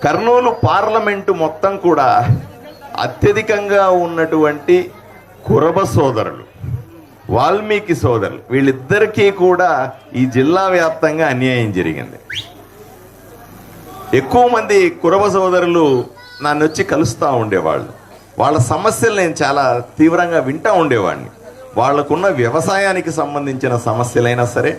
Kurnool parliament మొత్తం కూడా అత్యధికంగా ఉన్నటువంటి కురబ సోదరులు, వాల్మీకి సోదరులు, వీళ్ళిద్దరికీ కూడా ఈ జిల్లా వ్యాప్తంగా అన్యాయం జరిగింది. ఎక్కువ మంది కురబ సోదరులు నన్ను వచ్చి కలుస్తూ ఉండేవాళ్ళు. వాళ్ళ సమస్యలు నేను చాలా తీవ్రంగా వింటూ ఉండేవాడిని. వాళ్ళకున్న వ్యవసాయానికి సంబంధించిన సమస్యలైనా సరే,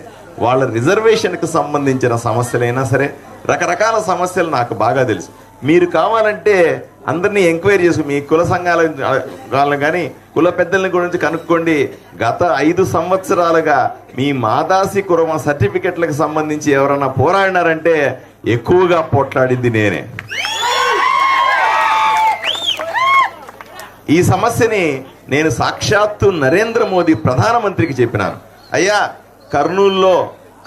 వాళ్ళ రిజర్వేషన్కి సంబంధించిన సమస్యలైనా సరే, రకరకాల సమస్యలు నాకు బాగా తెలుసు. మీరు కావాలంటే అందరినీ ఎంక్వైరీ చేసి మీ కుల సంఘాలను కానీ కుల పెద్దల గురించి కనుక్కోండి. గత 5 సంవత్సరాలుగా మీ మాదాసి కురమ సర్టిఫికెట్లకు సంబంధించి ఎవరన్నా పోరాడినారంటే ఎక్కువగా పోట్లాడింది నేనే. ఈ సమస్యని నేను సాక్షాత్తు నరేంద్ర మోదీ ప్రధానమంత్రికి చెప్పినాను. అయ్యా,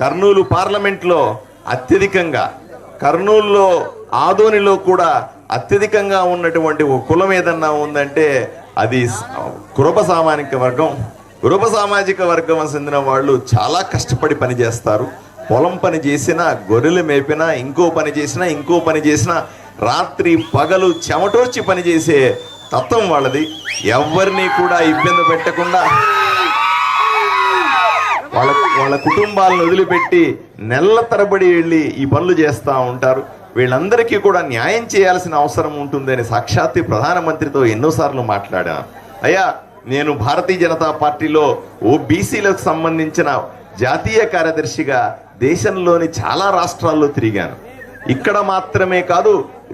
కర్నూలు పార్లమెంట్లో అత్యధికంగా, కర్నూలులో ఆదోనిలో కూడా అత్యధికంగా ఉన్నటువంటి ఒక కులం ఏదన్నా ఉందంటే అది కురబ సామాజిక వర్గం చెందిన వాళ్ళు చాలా కష్టపడి పనిచేస్తారు. పొలం పని చేసినా, గొర్రెలు మేపినా, ఇంకో పని చేసినా రాత్రి పగలు చెమటోర్చి పనిచేసే తత్వం వాళ్ళది. ఎవరిని కూడా ఇబ్బంది పెట్టకుండా వాళ్ళ కుటుంబాలను వదిలిపెట్టి నెలల తరబడి వెళ్ళి ఈ పనులు చేస్తూ ఉంటారు. వీళ్ళందరికీ కూడా న్యాయం చేయాల్సిన అవసరం ఉంటుందని సాక్షాత్తు ప్రధానమంత్రితో ఎన్నోసార్లు మాట్లాడాను. అయ్యా, నేను భారతీయ జనతా పార్టీలో ఓబీసీలకు సంబంధించిన జాతీయ కార్యదర్శిగా దేశంలోని చాలా రాష్ట్రాల్లో తిరిగాను. ఇక్కడ మాత్రమే కాదు,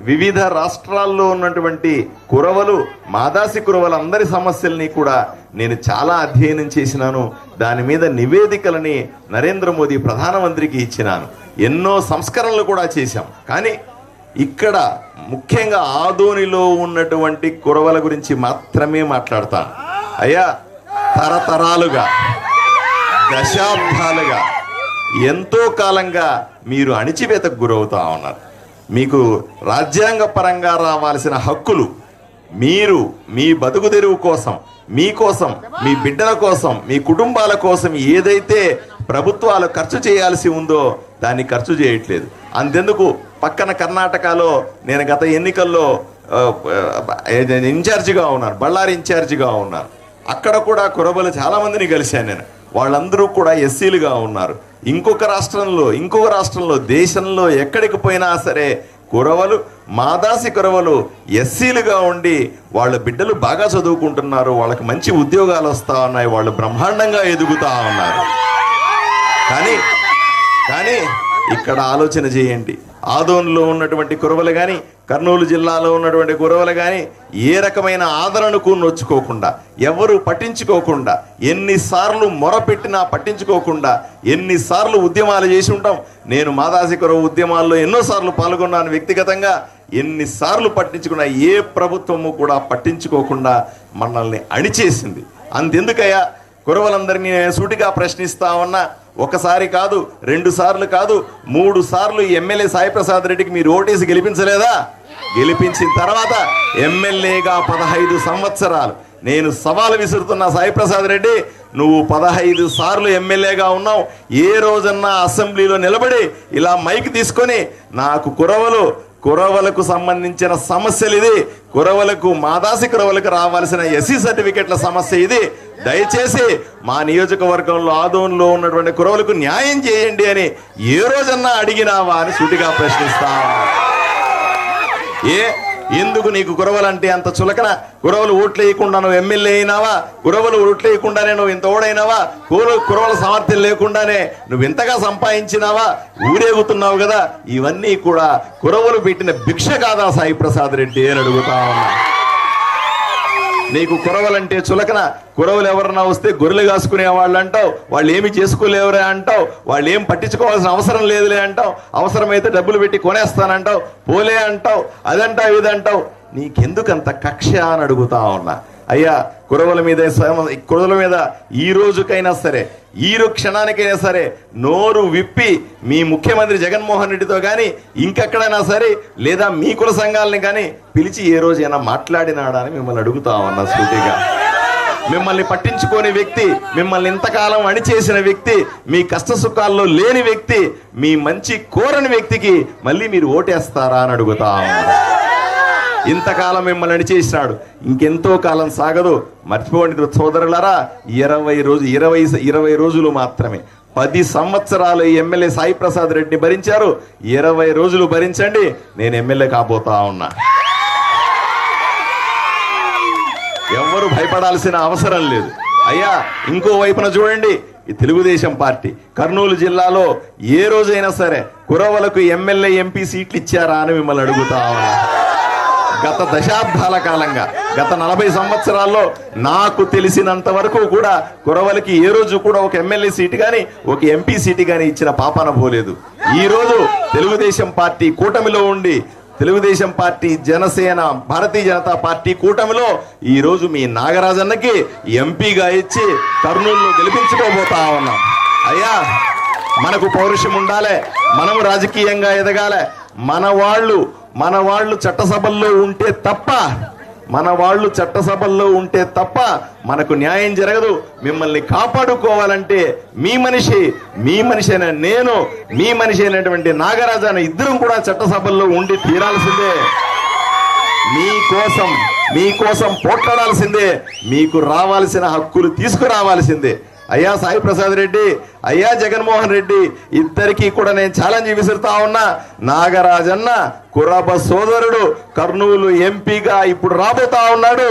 వివిధ రాష్ట్రాల్లో ఉన్నటువంటి కురవలు, మాదాసి కురవలు అందరి సమస్యల్ని కూడా నేను చాలా అధ్యయనం చేసినాను. దాని మీద నివేదికలని నరేంద్ర మోదీ ప్రధానమంత్రికి ఇచ్చినాను. ఎన్నో సంస్కరణలు కూడా చేశాం. కానీ ఇక్కడ ముఖ్యంగా ఆదోనిలో ఉన్నటువంటి కురవల గురించి మాత్రమే మాట్లాడతాను. అయ్యా, తరతరాలుగా, దశాబ్దాలుగా, ఎంతో కాలంగా మీరు అణిచివేతకు గురవుతా ఉన్నారు. మీకు రాజ్యాంగ పరంగా రావాల్సిన హక్కులు మీరు మీ బతుకు తెరువు కోసం, మీకోసం, మీ బిడ్డల కోసం, మీ కుటుంబాల కోసం ఏదైతే ప్రభుత్వాలు ఖర్చు చేయాల్సి ఉందో దాన్ని ఖర్చు చేయట్లేదు. అంతెందుకు, పక్కన కర్ణాటకలో నేను గత ఎన్నికల్లో ఇన్ఛార్జిగా ఉన్నాను, బళ్ళారి ఇన్ఛార్జిగా ఉన్నాను. అక్కడ కూడా కురబలు చాలా మందిని కలిశాను నేను. వాళ్ళందరూ కూడా ఎస్సీలుగా ఉన్నారు. ఇంకొక రాష్ట్రంలో దేశంలో ఎక్కడికి పోయినా సరే కురవలు, మాదాసి కురవలు ఎస్సీలుగా ఉండి వాళ్ళ బిడ్డలు బాగా చదువుకుంటున్నారు, వాళ్ళకి మంచి ఉద్యోగాలు వస్తూ ఉన్నాయి, వాళ్ళు బ్రహ్మాండంగా ఎదుగుతూ ఉన్నారు. కానీ ఇక్కడ ఆలోచన చేయండి. ఆదోన్లో ఉన్నటువంటి కురవలు కానీ, కర్నూలు జిల్లాలో ఉన్నటువంటి కురవలు కానీ ఏ రకమైన ఆదరణకు నొచ్చుకోకుండా, ఎవరు పట్టించుకోకుండా, ఎన్నిసార్లు మొరపెట్టినా పట్టించుకోకుండా, ఎన్నిసార్లు ఉద్యమాలు చేసి ఉంటాం. నేను మాదాసి కురవ ఉద్యమాల్లో ఎన్నోసార్లు పాల్గొన్నాను వ్యక్తిగతంగా. ఎన్నిసార్లు పట్టించుకున్నా ఏ ప్రభుత్వము కూడా పట్టించుకోకుండా మనల్ని అణిచేసింది. అంతెందుకయ్యా, కురవలందరినీ నేను సూటిగా ప్రశ్నిస్తా ఉన్నా. ఒకసారి కాదు, 2 సార్లు కాదు, 3 సార్లు ఎమ్మెల్యే సాయిప్రసాద్ రెడ్డికి మీరు ఓటేసి గెలిపించలేదా? గెలిపించిన తర్వాత ఎమ్మెల్యేగా 15 సంవత్సరాలు నేను సవాలు విసురుతున్నా. సాయిప్రసాద్ రెడ్డి, నువ్వు 15 సార్లు ఎమ్మెల్యేగా ఉన్నావు. ఏ రోజన్నా అసెంబ్లీలో నిలబడి ఇలా మైక్ తీసుకొని నాకు కురవలకు సంబంధించిన సమస్యలు ఇది, కురవలకు, మాదాసి కురవలకు రావాల్సిన ఎస్సీ సర్టిఫికెట్ల సమస్య ఇది, దయచేసి మా నియోజకవర్గంలో ఆదోన్లో ఉన్నటువంటి కురవలకు న్యాయం చేయండి అని ఏ రోజన్నా అడిగినావా అని సూటిగా ప్రశ్నిస్తా. ఎందుకు నీకు కురవలంటే అంత చులకన? కురవలు ఓట్లు వేయకుండా నువ్వు ఎమ్మెల్యే అయినావా? కురవలు ఓట్లు వేయకుండానే నువ్వు ఇంత ఓడైనావా? కురవల సామర్థ్యం లేకుండానే నువ్వు ఇంతగా సంపాదించినావా? ఊరేగుతున్నావు కదా. ఇవన్నీ కూడా కురవలు పెట్టిన భిక్ష కాదా సాయిప్రసాద్ రెడ్డి అని అడుగుతా ఉన్నా. నీకు కురవలంటే చులకన? కురవలు ఎవరన్నా వస్తే గొర్రెలు కాసుకునే వాళ్ళు అంటావు, వాళ్ళు ఏమి చేసుకోలేవరే అంటావు, వాళ్ళు ఏం పట్టించుకోవాల్సిన అవసరం లేదులే అంటావు, అవసరమైతే డబ్బులు పెట్టి కొనేస్తానంటావు, పోలే అంటావు, అదంటావు, ఇదంటావు. నీకెందుకంత కక్ష అని అడుగుతా ఉన్నా. అయ్యా, కురవల మీద ఈ రోజుకైనా సరే, ఈ క్షణానికైనా సరే నోరు విప్పి మీ ముఖ్యమంత్రి జగన్మోహన్ రెడ్డితో కానీ ఇంకెక్కడైనా సరే, లేదా మీ కుల సంఘాలని కానీ పిలిచి ఏ రోజైనా మాట్లాడినాడా అని మిమ్మల్ని అడుగుతా ఉన్నా సూటిగా. మిమ్మల్ని పట్టించుకోని వ్యక్తి, మిమ్మల్ని ఇంతకాలం అణిచేసిన వ్యక్తి, మీ కష్ట సుఖాల్లో లేని వ్యక్తి, మీ మంచి కోరని వ్యక్తికి మళ్ళీ మీరు ఓటేస్తారా అని అడుగుతా ఉన్నా. ఇంతకాలం మిమ్మల్ని అణిచేసినాడు, ఇంకెంతో కాలం సాగదు. మర్చిపోండి సోదరులారా, 20 రోజులు మాత్రమే. 10 సంవత్సరాలు ఎమ్మెల్యే సాయి ప్రసాద్ రెడ్డిని భరించారు. 20 రోజులు భరించండి, నేను ఎమ్మెల్యే కాబోతా ఉన్నా. ఎవరు భయపడాల్సిన అవసరం లేదు. అయ్యా, ఇంకో వైపున చూడండి, ఈ తెలుగుదేశం పార్టీ కర్నూలు జిల్లాలో ఏ రోజైనా సరే కురవలకు ఎమ్మెల్యే ఎంపీ సీట్లు ఇచ్చారా అని మిమ్మల్ని అడుగుతా ఉన్నా. గత దశాబ్దాల కాలంగా, గత 40 సంవత్సరాల్లో నాకు తెలిసినంత వరకు కూడా కురవలకి ఏ రోజు కూడా ఒక ఎమ్మెల్యే సీటు కానీ ఒక ఎంపీ సీటు కానీ ఇచ్చిన పాపాన పోలేదు. ఈ రోజు తెలుగుదేశం పార్టీ కూటమిలో ఉండి, తెలుగుదేశం పార్టీ, జనసేన, భారతీయ జనతా పార్టీ కూటమిలో ఈ రోజు మీ నాగరాజన్నకి ఎంపీగా ఇచ్చి కర్నూలులో గెలిపించుకోబోతా ఉన్నాం. అయ్యా, మనకు పౌరుషం ఉండాలి, మనము రాజకీయంగా ఎదగాలి. మన వాళ్ళు చట్టసభల్లో ఉంటే తప్ప మనకు న్యాయం జరగదు. మిమ్మల్ని కాపాడుకోవాలంటే మీ మనిషి అయిన నేను, మీ మనిషి అయినటువంటి నాగరాజన్న ఇద్దరం కూడా చట్టసభల్లో ఉండి తీరాల్సిందే. మీకోసం పోట్లాడాల్సిందే. మీకు రావాల్సిన హక్కులు తీసుకురావాల్సిందే. అయ్యా సాయి ప్రసాద్ రెడ్డి, అయ్యా జగన్మోహన్ రెడ్డి, ఇద్దరికీ కూడా నేను ఛాలెంజ్ విసురుతా ఉన్నా. నాగరాజన్న కురబ సోదరుడు కర్నూలు ఎంపీగా ఇప్పుడు రాబోతా ఉన్నాడు.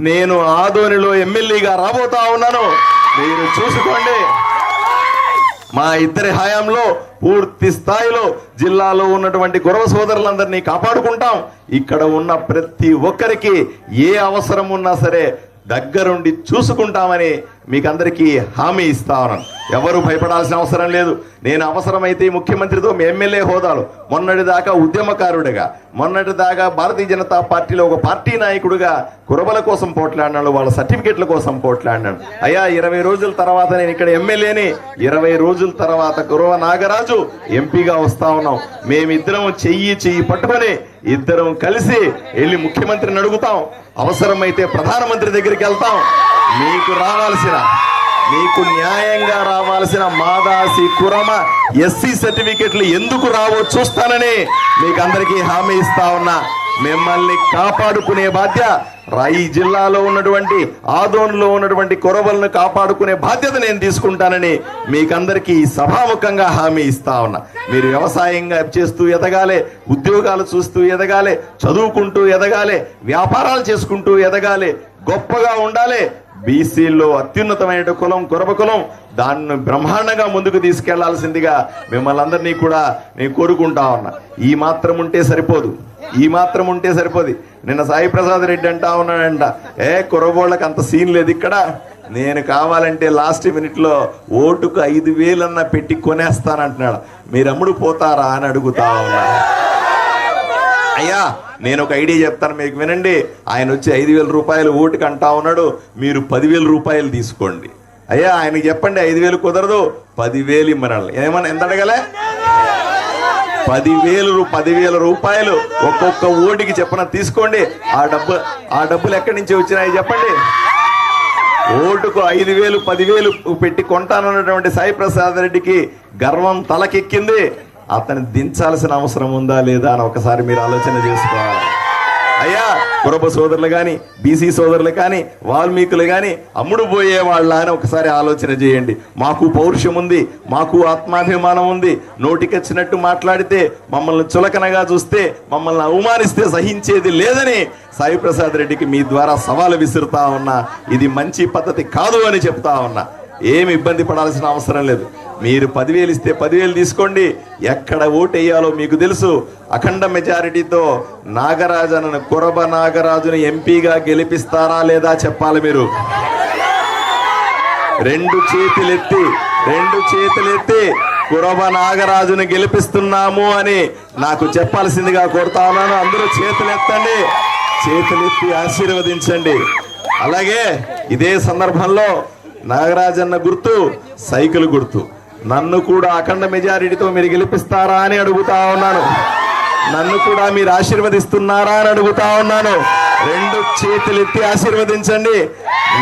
నేను ఆదోనిలో ఎమ్మెల్యేగా రాబోతా ఉన్నాను. మీరు చూసుకోండి. మా ఇద్దరి హయాంలో పూర్తి స్థాయిలో జిల్లాలో ఉన్నటువంటి కురవ సోదరులందరినీ కాపాడుకుంటాం. ఇక్కడ ఉన్న ప్రతి ఒక్కరికి ఏ అవసరం ఉన్నా సరే దగ్గరుండి చూసుకుంటామని మీకందరికీ హామీ ఇస్తా ఉన్నాను. ఎవరు భయపడాల్సిన అవసరం లేదు. నేను అవసరమైతే ముఖ్యమంత్రితో ఎమ్మెల్యే హోదాలో, మొన్నటిదాకా ఉద్యమకారుడిగా, మొన్నటిదాకా భారతీయ జనతా పార్టీలో ఒక పార్టీ నాయకుడిగా కురబల కోసం పోట్లాడినాడు, వాళ్ళ సర్టిఫికెట్ల కోసం పోట్లాడినాడు. అయ్యా, 20 రోజుల తర్వాత నేను ఇక్కడ ఎమ్మెల్యేని, 20 రోజుల తర్వాత కురవ నాగరాజు ఎంపీగా వస్తా ఉన్నాం. మేమిద్దరం చెయ్యి పట్టుకొని ఇద్దరం కలిసి వెళ్ళి ముఖ్యమంత్రిని అడుగుతాం. అవసరమైతే ప్రధానమంత్రి దగ్గరికి వెళ్తాం. మీకు న్యాయంగా రావాల్సిన మాదాసి కురమ ఎస్సీ సర్టిఫికెట్లు ఎందుకు రావో చూస్తానని మీకు అందరికీ హామీ ఇస్తా ఉన్నా. మిమ్మల్ని కాపాడుకునే బాధ్యత, ఈ జిల్లాలో ఉన్నటువంటి ఆదోన్లో ఉన్నటువంటి కురవలను కాపాడుకునే బాధ్యత నేను తీసుకుంటానని మీకందరికీ సభాముఖంగా హామీ ఇస్తా ఉన్నా. మీరు వ్యవసాయంగా చేస్తూ ఎదగాలి, ఉద్యోగాలు చూస్తూ ఎదగాలి, చదువుకుంటూ ఎదగాలి, వ్యాపారాలు చేసుకుంటూ ఎదగాలి, గొప్పగా ఉండాలి. బీసీల్లో అత్యున్నతమైన కులం కురబ కులం, దాన్ని బ్రహ్మాండంగా ముందుకు తీసుకెళ్లాల్సిందిగా మిమ్మల్ని అందరినీ కూడా నేను కోరుకుంటా ఉన్నా. ఈ మాత్రం ఉంటే సరిపోదు. నిన్న సాయి ప్రసాద్ రెడ్డి అంటా ఉన్నాడంట, కురబోళ్ళకి అంత సీన్ లేదు ఇక్కడ, నేను కావాలంటే లాస్ట్ మినిట్ లో ఓటుకు 5,000 పెట్టి కొనేస్తానంటున్నాడు. మీరు అమ్ముడు పోతారా అని అడుగుతా ఉన్నా. అయ్యా, నేను ఒక ఐడియా చెప్తాను, మీకు వినండి. ఆయన వచ్చి 5,000 రూపాయలు ఓటుకి అంటా ఉన్నాడు, మీరు 10,000 రూపాయలు తీసుకోండి. అయ్యా, ఆయనకి చెప్పండి 5,000 కుదరదు, 10,000 ఇమ్మనాలి. ఎంత అడగలే? 10,000 రూపాయలు ఒక్కొక్క ఓటుకి చెప్పన తీసుకోండి. ఆ డబ్బులు ఎక్కడి నుంచి వచ్చినాయి చెప్పండి. ఓటుకు 5,000 10,000 పెట్టి కొంటానన్నటువంటి సాయి ప్రసాద్ రెడ్డికి గర్వం తలకెక్కింది. అతన్ని దించాల్సిన అవసరం ఉందా లేదా అని ఒకసారి మీరు ఆలోచన చేసుకోవాలి. అయ్యా, కురబ సోదరులు కానీ, బీసీ సోదరులు కానీ, వాల్మీకులు కానీ అమ్ముడు పోయే వాళ్ళ అని ఒకసారి ఆలోచన చేయండి. మాకు పౌరుషం ఉంది, మాకు ఆత్మాభిమానం ఉంది. నోటికొచ్చినట్టు మాట్లాడితే, మమ్మల్ని చులకనగా చూస్తే, మమ్మల్ని అవమానిస్తే సహించేది లేదని సాయి ప్రసాద్ రెడ్డికి మీ ద్వారా సవాలు విసురుతా ఉన్నా. ఇది మంచి పద్ధతి కాదు అని చెప్తా ఉన్నా. ఏమి ఇబ్బంది పడాల్సిన అవసరం లేదు. మీరు 10,000 ఇస్తే 10,000 తీసుకోండి. ఎక్కడ ఓటు వేయాలో మీకు తెలుసు. అఖండ మెజారిటీతో నాగరాజను, కురబ నాగరాజును ఎంపీగా గెలిపిస్తారా లేదా చెప్పాలి. మీరు రెండు చేతులెత్తి కురబ నాగరాజును గెలిపిస్తున్నాము అని నాకు చెప్పాల్సిందిగా కోరుతా ఉన్నాను. అందరూ చేతులెత్తండి, చేతులెత్తి ఆశీర్వదించండి. అలాగే ఇదే సందర్భంలో నాగరాజన్న గుర్తు సైకిల్ గుర్తు. నన్ను కూడా అఖండ మెజారిటీతో మీరు గెలిపిస్తారా అని అడుగుతా ఉన్నాను. నన్ను కూడా మీరు ఆశీర్వదిస్తున్నారా అని అడుగుతా ఉన్నాను. రెండు చేతులెత్తి ఆశీర్వదించండి.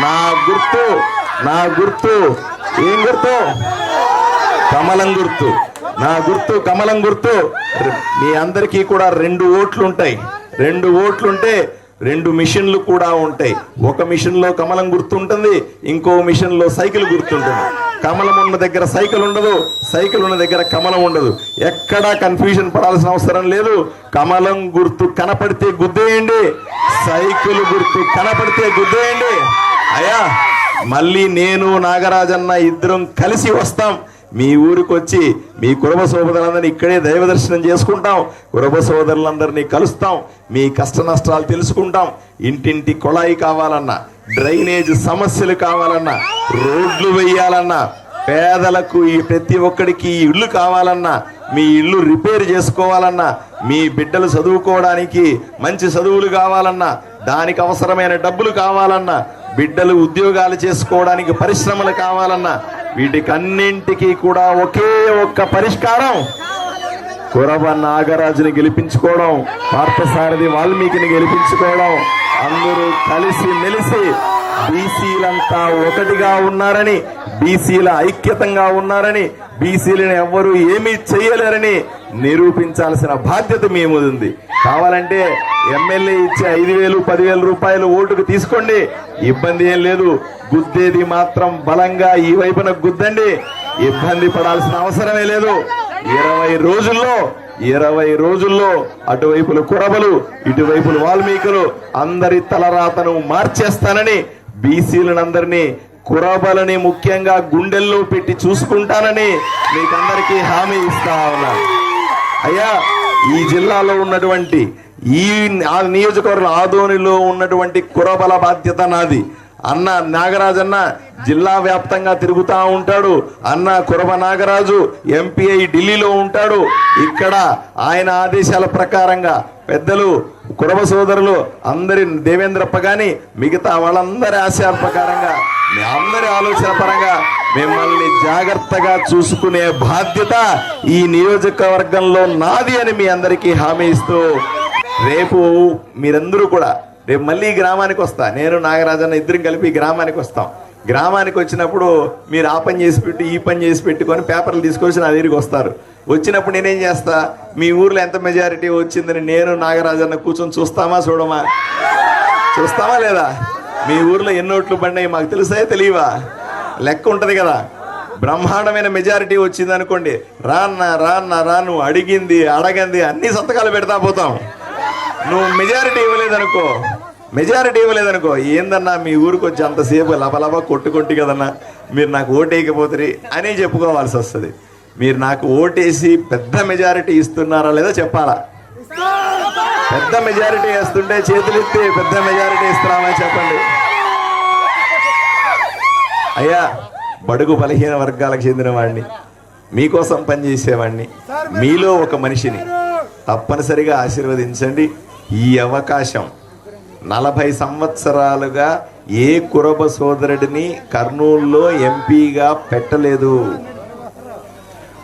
నా గుర్తు ఏం గుర్తు? కమలం గుర్తు. నా గుర్తు కమలం గుర్తు. మీ అందరికీ కూడా 2 ఓట్లు ఉంటాయి. 2 ఓట్లుంటే 2 మిషన్లు కూడా ఉంటాయి. ఒక మిషన్ లో కమలం గుర్తు ఉంటుంది, ఇంకో మిషన్ లో సైకిల్ గుర్తుంటుంది. కమలం ఉన్న దగ్గర సైకిల్ ఉండదు, సైకిల్ ఉన్న దగ్గర కమలం ఉండదు. ఎక్కడా కన్ఫ్యూజన్ పడాల్సిన అవసరం లేదు. కమలం గుర్తు కనపడితే గుద్దేయండి, సైకిల్ గుర్తు కనపడితే గుద్దేయండి. అయ్యా, మళ్ళీ నేను నాగరాజన్న ఇద్దరం కలిసి వస్తాం. మీ ఊరికి వచ్చి మీ కురబ సోదరులందరినీ ఇక్కడే దైవ దర్శనం చేసుకుంటాం. కురబ సోదరులందరినీ కలుస్తాం, మీ కష్ట నష్టాలు తెలుసుకుంటాం. ఇంటింటి కొళాయి కావాలన్నా, డ్రైనేజ్ సమస్యలు కావాలన్నా, రోడ్లు వేయాలన్నా, పేదలకు ఈ ప్రతి ఒక్కడికి ఇల్లు కావాలన్నా, మీ ఇల్లు రిపేర్ చేసుకోవాలన్నా, మీ బిడ్డలు చదువుకోవడానికి మంచి చదువులు కావాలన్నా, దానికి అవసరమైన డబ్బులు కావాలన్నా, బిడ్డలు ఉద్యోగాలు చేసుకోవడానికి పరిశ్రమలు కావాలన్నా, వీటికన్నింటికి కూడా ఒకే ఒక్క పరిష్కారం, కురబ నాగరాజుని గెలిపించుకోవడం, పార్థసారథి వాల్మీకిని గెలిపించుకోవడం. అందరూ కలిసి మెలిసి బీసీలంతా ఒకటిగా ఉన్నారని, బీసీల ఐక్యతంగా ఉన్నారని, బీసీలను ఎవ్వరూ ఏమీ చేయలేరని నిరూపించాల్సిన బాధ్యత మీ మీద ఉంది. కావాలంటే ఎమ్మెల్యే ఇచ్చే 5,000, 10,000 రూపాయలు ఓటుకు తీసుకోండి, ఇబ్బంది ఏం లేదు. గుద్దేది మాత్రం బలంగా ఈ వైపున గుద్దండి, ఇబ్బంది పడాల్సిన అవసరమే లేదు. 20 రోజుల్లో అటువైపులు కురబలు, ఇటువైపులు వాల్మీకులు అందరి తలరాతను మార్చేస్తానని, బీసీలనందరినీ కురబలని ముఖ్యంగా గుండెల్లో పెట్టి చూసుకుంటానని మీకందరికీ హామీ ఇస్తా ఉన్నా. అయ్యా, ఈ జిల్లాలో ఉన్నటువంటి ఈ నియోజకవర్గం ఆదోనిలో ఉన్నటువంటి కురబల బాధ్యత నాది. అన్న నాగరాజన్న జిల్లా వ్యాప్తంగా తిరుగుతూ ఉంటాడు. అన్న కురబ నాగరాజు ఎంపీఐ ఢిల్లీలో ఉంటాడు. ఇక్కడ ఆయన ఆదేశాల ప్రకారంగా పెద్దలు కురబ సోదరులు అందరి దేవేంద్రప్ప గాని మిగతా వాళ్ళందరి ఆశయాల ప్రకారంగా, మీ అందరి ఆలోచన పరంగా మిమ్మల్ని జాగ్రత్తగా చూసుకునే బాధ్యత ఈ నియోజకవర్గంలో నాది అని మీ అందరికీ హామీ ఇస్తూ, రేపు మీరందరూ కూడా రేపు మళ్ళీ గ్రామానికి వస్తా. నేను నాగరాజన్న ఇద్దరం కలిపి గ్రామానికి వస్తాం. గ్రామానికి వచ్చినప్పుడు మీరు ఆ పని చేసి పెట్టి ఈ పని చేసి పెట్టుకొని పేపర్లు తీసుకొచ్చి నా దగ్గరికి వస్తారు. వచ్చినప్పుడు నేనేం చేస్తా, మీ ఊర్లో ఎంత మెజారిటీ వచ్చిందని నేను నాగరాజన్న కూర్చొని చూస్తామా లేదా? మీ ఊర్లో ఎన్ని ఓట్లు పడినాయి మాకు తెలుసా తెలియవా? లెక్క ఉంటది కదా. బ్రహ్మాండమైన మెజారిటీ వచ్చింది అనుకోండి, రాను అడిగింది అడగంది అన్ని సంతకాలు పెడతా పోతాం. నువ్వు మెజారిటీ ఇవ్వలేదనుకో, ఏందన్నా మీ ఊరికి వచ్చి అంతసేపు లబలబా కొట్టుకొట్టి కదన్నా మీరు నాకు ఓటేయకపోతే అని చెప్పుకోవాల్సి వస్తుంది. మీరు నాకు ఓటేసి పెద్ద మెజారిటీ ఇస్తున్నారా లేదా చెప్పాలా? పెద్ద మెజారిటీ వేస్తుంటే చేతులెత్తి పెద్ద మెజారిటీ ఇస్తున్నామని చెప్పండి. అయ్యా, బడుగు బలహీన వర్గాలకు చెందిన వాడిని, మీకోసం పనిచేసేవాడిని, మీలో ఒక మనిషిని తప్పనిసరిగా ఆశీర్వదించండి. ఈ అవకాశం 40 సంవత్సరాలుగా ఏ కురబ సోదరుడిని కర్నూలులో ఎంపీగా పెట్టలేదు.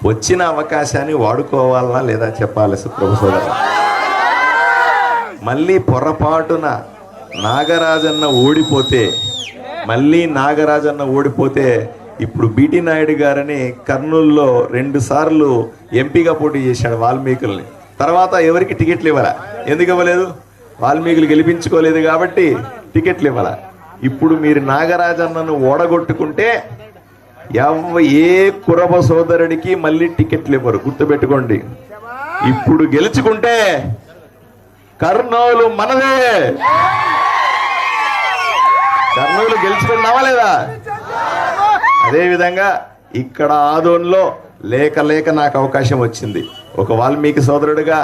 వచ్చిన అవకాశాన్ని వాడుకోవాలనా లేదా చెప్పాలి సుప్రభ సోదరు. మళ్ళీ పొరపాటున నాగరాజన్న ఓడిపోతే ఇప్పుడు బీటీ నాయుడు గారని కర్నూలులో 2 సార్లు ఎంపీగా పోటీ చేశాడు వాల్మీకుల్ని. తర్వాత ఎవరికి టికెట్లు ఇవ్వాల? ఎందుకు ఇవ్వలేదు? వాల్మీకులు గెలిపించుకోలేదు కాబట్టి టికెట్లు ఇవ్వాల. ఇప్పుడు మీరు నాగరాజన్నను ఓడగొట్టుకుంటే ఏ కురబ సోదరుడికి మళ్ళీ టికెట్లు ఇవ్వరు, గుర్తుపెట్టుకోండి. ఇప్పుడు గెలుచుకుంటే కర్నూలు మనదే. కర్నూలు గెలుచుకున్నావా లేదా? అదేవిధంగా ఇక్కడ ఆదోన్లో లేక నాకు అవకాశం వచ్చింది. ఒక వాల్మీకి సోదరుడిగా,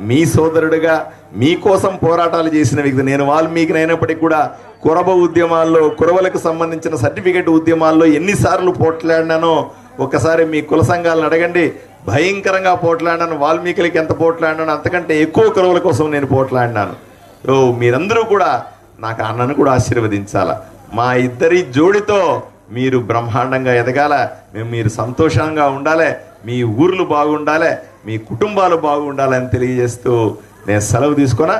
మీ సోదరుడిగా, మీకోసం పోరాటాలు చేసిన వ్యక్తి నేను. వాల్మీకిని అయినప్పటికీ కూడా కురబ ఉద్యమాల్లో, కురబలకు సంబంధించిన సర్టిఫికెట్ ఉద్యమాల్లో ఎన్నిసార్లు పోట్లాడినానో ఒక్కసారి మీ కుల సంఘాలను అడగండి. భయంకరంగా పోట్లాడినాను. వాల్మీకులకి ఎంత పోట్లాడినాను అంతకంటే ఎక్కువ కురబల కోసం నేను పోట్లాడినాను. మీరందరూ కూడా నాకు అన్నను కూడా ఆశీర్వదించాల. మా ఇద్దరి జోడితో మీరు బ్రహ్మాండంగా ఎదగాల, మీరు సంతోషంగా ఉండాలి, మీ ఊర్లు బాగుండాలి, మీ కుటుంబాలు బాగుండాలని తెలియజేస్తూ నేను సెలవు తీసుకున్నా.